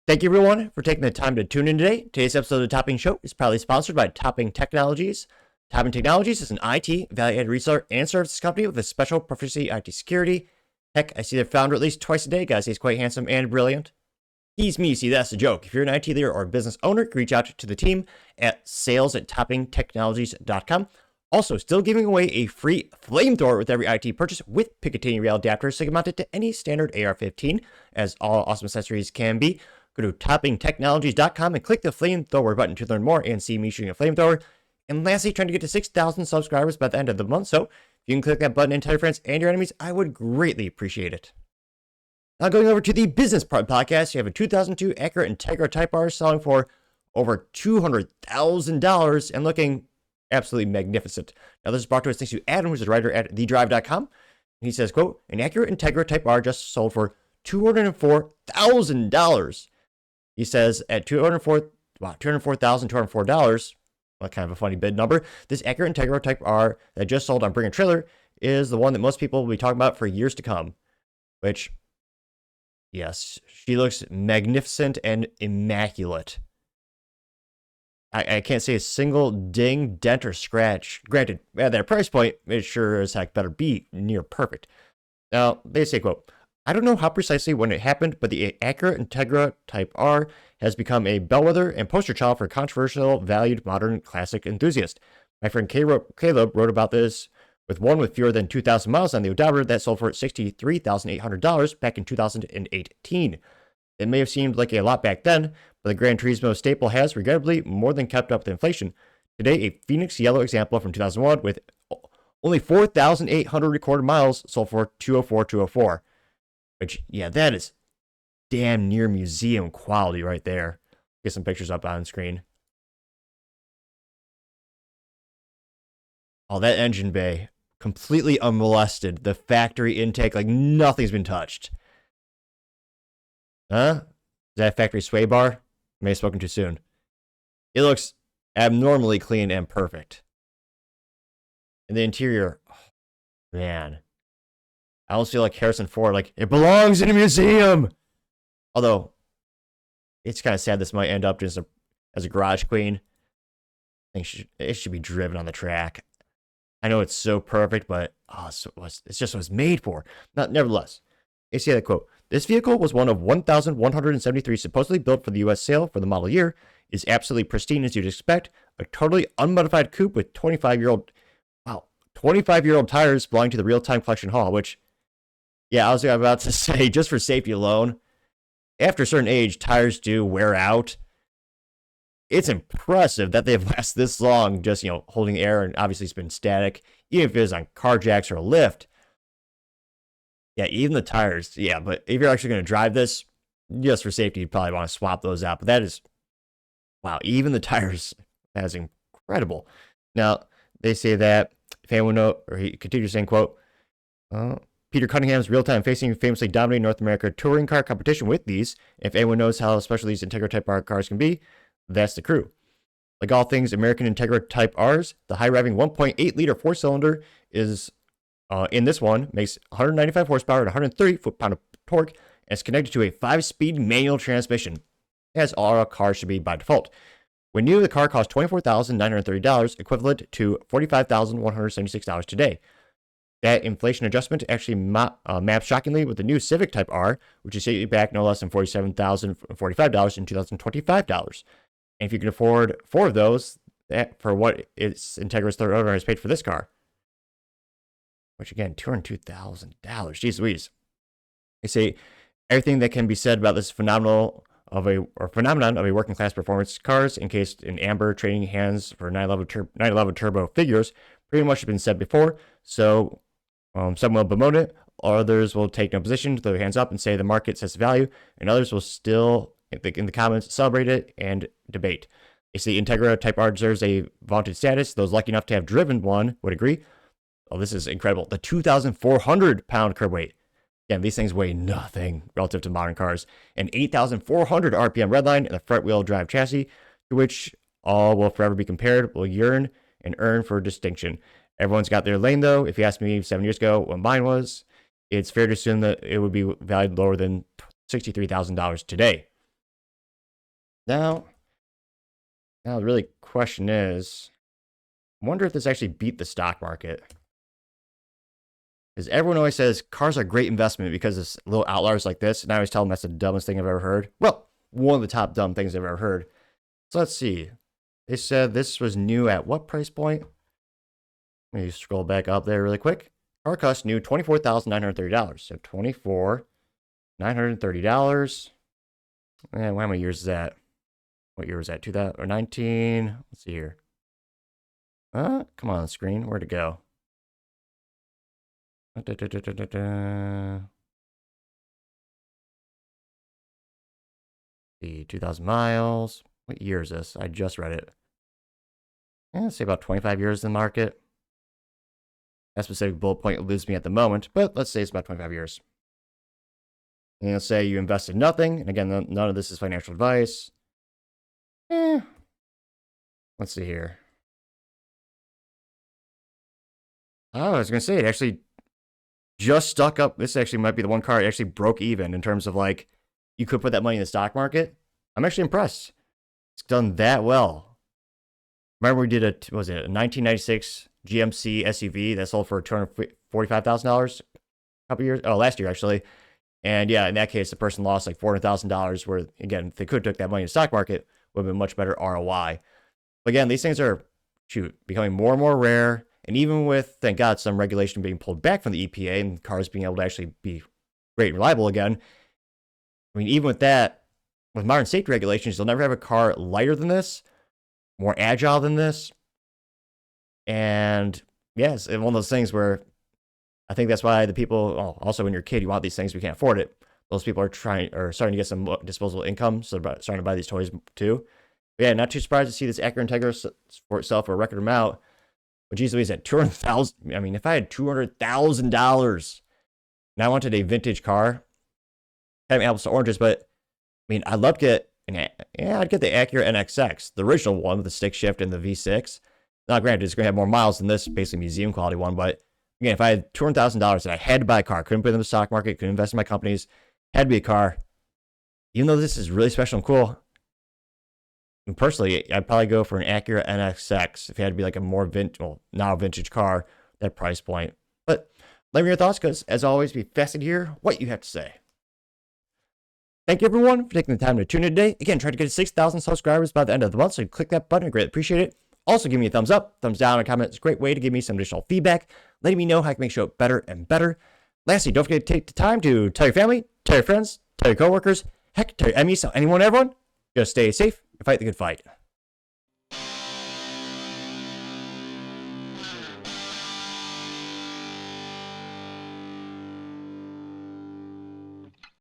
Thank you, everyone, for taking the time to tune in today. Today's episode of the Topping Show is proudly sponsored by Topping Technologies. Topping Technologies is an IT value-added reseller and services company with a special proficiency IT security. Heck, I see their founder at least twice a day, guys. He's quite handsome and brilliant. He's me, see, that's a joke. If you're an IT leader or business owner, reach out to the team at sales@toppingtechnologies.com. Also, still giving away a free flamethrower with every IT purchase with Picatinny rail adapter, so you can mount it to any standard AR-15, as all awesome accessories can be. Go to toppingtechnologies.com and click the flamethrower button to learn more and see me shooting a flamethrower. And lastly, trying to get to 6,000 subscribers by the end of the month, so if you can click that button and tell your friends and your enemies, I would greatly appreciate it. Now going over to the business part of the podcast, you have a 2002 Acura Integra Type R selling for over $200,000 and looking absolutely magnificent. Now this is brought to us thanks to Adam, who's a writer at thedrive.com. He says, quote, an Acura Integra Type R just sold for $204,000. He says at $204,204, well, kind of a funny bid number. This Acura Integra Type R that just sold on Bring a Trailer is the one that most people will be talking about for years to come. Which, yes, she looks magnificent and immaculate. I can't say a single ding, dent, or scratch. Granted, at that price point, it sure as heck better be near perfect. Now, they say, quote, I don't know how precisely when it happened, but the Acura Integra Type R has become a bellwether and poster child for controversial, valued modern classic enthusiasts. My friend Caleb wrote about this with one with fewer than 2,000 miles on the odometer that sold for $63,800 back in 2018. It may have seemed like a lot back then, but the Gran Turismo staple has regrettably more than kept up with inflation. Today, a Phoenix Yellow example from 2001 with only 4,800 recorded miles sold for $204,204. Which, yeah, that is damn near museum quality right there. Get some pictures up on screen. Oh, that engine bay, completely unmolested. The factory intake, like nothing's been touched. Huh? Is that a factory sway bar? May have spoken too soon. It looks abnormally clean and perfect. And the interior, oh, man. I almost feel like Harrison Ford, like, it belongs in a museum. Although, it's kind of sad this might end up just as a garage queen. I think it should be driven on the track. I know it's so perfect, but it's just what it's made for. Nevertheless, you see that quote. This vehicle was one of 1,173 supposedly built for the U.S. sale for the model year. Is absolutely pristine as you'd expect. A totally unmodified coupe with 25-year-old tires belonging to the real-time collection hall, which, yeah, I was about to say, just for safety alone, after a certain age, tires do wear out. It's impressive that they've lasted this long just, holding air, and obviously it's been static, even if it is on car jacks or a lift. Yeah, even the tires, yeah, but if you're actually going to drive this, just for safety, you'd probably want to swap those out. But that is, wow, even the tires, that is incredible. Now, they say that, if anyone knows, or he continues saying, quote, Peter Cunningham's real-time facing famously dominated North America touring car competition with these. If anyone knows how special these Integra Type R cars can be, that's the crew. Like all things American Integra Type Rs, the high-revving 1.8-liter four-cylinder is, in this one, makes 195 horsepower and 130 foot-pound of torque, and is connected to a 5-speed manual transmission, as all cars should be by default. When new, the car costs $24,930, equivalent to $45,176 today. That inflation adjustment actually maps shockingly with the new Civic Type R, which is set you back no less than $47,045 in $2,025. And if you can afford 4 of those, that for what its Integra's third owner has paid for this car, which again, $202,000. Jeez Louise. They say everything that can be said about this phenomenon of a working class performance cars encased in amber trading hands for 911 turbo figures pretty much has been said before. So some will bemoan it, others will take no position, throw their hands up and say the market sets value, and others will still, in the comments, celebrate it and debate. They say Integra Type R deserves a vaunted status. Those lucky enough to have driven one would agree. Oh, this is incredible. The 2,400 pound curb weight. Again, these things weigh nothing relative to modern cars. An 8,400 RPM redline and a front wheel drive chassis, to which all will forever be compared, will yearn and earn for distinction. Everyone's got their lane, though. If you asked me 7 years ago what mine was, it's fair to assume that it would be valued lower than $63,000 today. Now the really question is, I wonder if this actually beat the stock market. Because everyone always says cars are a great investment because it's little outliers like this. And I always tell them that's the dumbest thing I've ever heard. Well, one of the top dumb things I've ever heard. So let's see. They said this was new at what price point? Let me scroll back up there really quick. Car cost new $24,930. So $24,930. And how many years is that? What year was that? 2019? Let's see here. Come on, screen. Where'd it go? The 2,000 miles. What year is this? I just read it. Let's say about 25 years in the market. That specific bullet point eludes me at the moment, but let's say it's about 25 years. And let's say you invested nothing. And again, none of this is financial advice. Let's see here. Oh, I was going to say, it actually just stuck up. This actually might be the one car it actually broke even in terms of like, you could put that money in the stock market. I'm actually impressed. It's done that well. Remember we did a 1996 GMC SUV that sold for $245,000 a couple years, last year actually. And yeah, in that case, the person lost like $400,000 where, again, if they could have took that money in the stock market, would have been much better ROI. But again, these things are, becoming more and more rare. And even with, thank God, some regulation being pulled back from the EPA and cars being able to actually be great and reliable again, I mean, even with that, with modern safety regulations, you'll never have a car lighter than this, more agile than this. And yes, it's one of those things where I think that's why the people, also when you're a kid, you want these things, but you can't afford it. Those people are starting to get some disposable income, so they're starting to buy these toys too. But yeah, not too surprised to see this Acura Integra for itself for a record amount. But geez Louise, at $200,000, I mean, if I had $200,000 and I wanted a vintage car, kind of apples to oranges, but I mean, I'd love to get, I'd get the Acura NXX, the original one with the stick shift and the V6. Now, granted, it's going to have more miles than this, basically museum quality one, but again, if I had $200,000 and I had to buy a car, couldn't put it in the stock market, couldn't invest in my companies, had to be a car, even though this is really special and cool, and personally, I'd probably go for an Acura NXX if it had to be like a more now vintage car, that price point. But let me know your thoughts, because as always, be fascinated to hear what you have to say. Thank you, everyone, for taking the time to tune in today. Again, try to get to 6,000 subscribers by the end of the month, so click that button. I greatly appreciate it. Also, give me a thumbs up, thumbs down, and a comment. It's a great way to give me some additional feedback, letting me know how I can make the show better and better. Lastly, don't forget to take the time to tell your family, tell your friends, tell your coworkers, heck, tell your enemies, tell anyone, everyone. Just stay safe and fight the good fight.